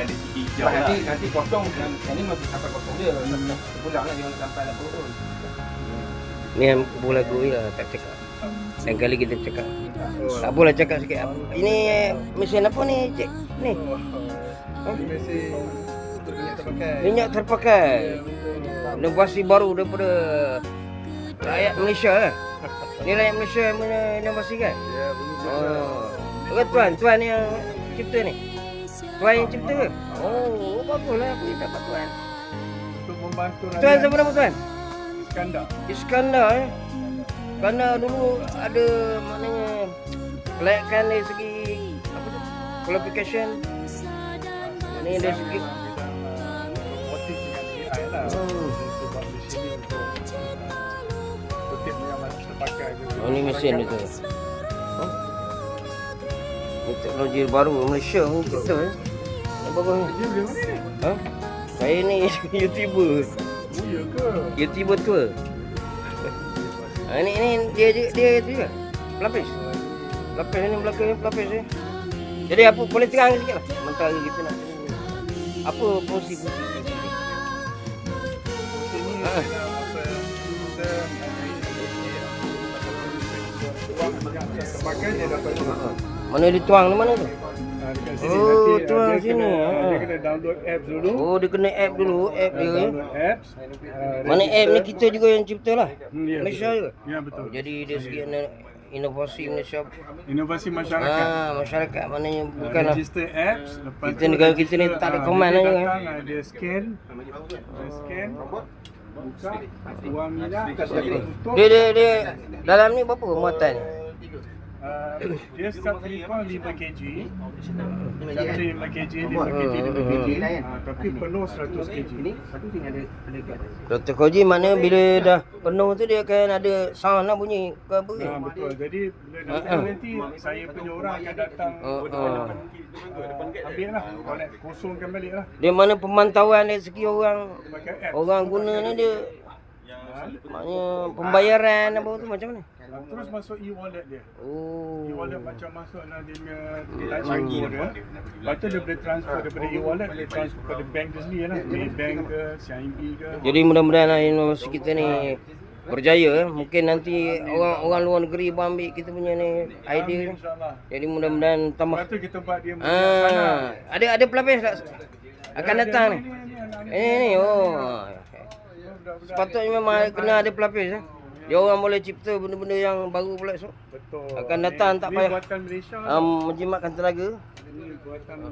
ada segi hijau lah. Nanti kosong, yang ni masih sampai kosong dia. Pulang lah dia sampai nak turun. Ni yang boleh aku ya tak cakap. Lain kali kita cakap. Tak boleh cakap sikit. Ini mesin apa ni, cik? Ni. Mesin untuk minyak terpakai. Minyak terpakai. Inovasi baru daripada rakyat Malaysia eh. Ni rakyat Malaysia yang punya inovasi kan? Ya, Bukan tuan yang cipta ni. Tuan yang cipta ke? Oh, baguslah aku dapat tuan. untuk membantu rakyat. Tuan siapa nama tuan? Iskandar. Iskandar eh. Kerana dulu ada maknanya kelayakan dari segi apa tu? Qualification. Ni dari segi Robotik dengan AI lah. Sebab mesin ni untuk kutip yang masih terpakai juga. oh, ni mesin itu. Ni teknologi baru Malaysia pun kita eh. Bagus ni. Dia boleh mana ni? Ha? Saya ni YouTuber. Oh, ya ke? YouTuber tua. Ni dia tu juga. Pelapis. Pelapis ni belakang ni pelapis ni. Jadi apa boleh terang sikitlah sementara kita nak apa fungsi-fungsi Mesin ni masa kita tuang minyak terpakai dia dapat mana dituang ni mana tu? dekat sini Oh, nanti tuang dia sini. dia kena download apps dulu. Oh, dia kena app dulu, app dia. Download apps. Mana app ni kita juga yang cipta lah. Ya, Malaysia betul. juga. Ya, betul. Jadi dari segi inovasi Malaysia. Inovasi masyarakat. Masyarakat maknanya bukanlah Register apps. Lepas kita negara kita ni tak ada command aja kan. datang, ada scan. Buka, tuang minyak, tutup. Dia dalam ni berapa muatan ni? Dia satu lipang 5 kg. Satu 5 kg, 5 kg, 5 kg. Tapi penuh 100 kg. Dr. Koji mana bila dah penuh tu dia akan ada sound lah bunyi ke apa ke? Betul. Jadi bila datang nanti saya punya orang akan datang ambil lah. Connect, kosongkan balik lah. Dia mana pemantauan dari segi orang Pakai app. orang guna ni dia maknanya pembayaran apa tu macam mana? Terus masuk e-wallet dia. Oh. E-wallet macam masuk dalam dia punya touch dia. Lepas tu dia boleh transfer daripada e-wallet, boleh transfer pada bank dia sendiri lah. Maybank ke, CIMB ke. Jadi mudah-mudahan lah inovasi kita ni berjaya. Mungkin nanti orang luar negeri pun ambil kita punya ni idea ni. InsyaAllah. Jadi mudah-mudahan tambah. Lepas tu kita buat dia sana. Ada pelapis tak akan datang ni? Ni oh. Sepatutnya memang kena ada pelapis eh. Dia orang boleh cipta benda-benda yang baru pula esok. Betul. Akan datang tak Ini payah buatan Malaysia. menjimatkan tenaga. Ini buatan Malaysia.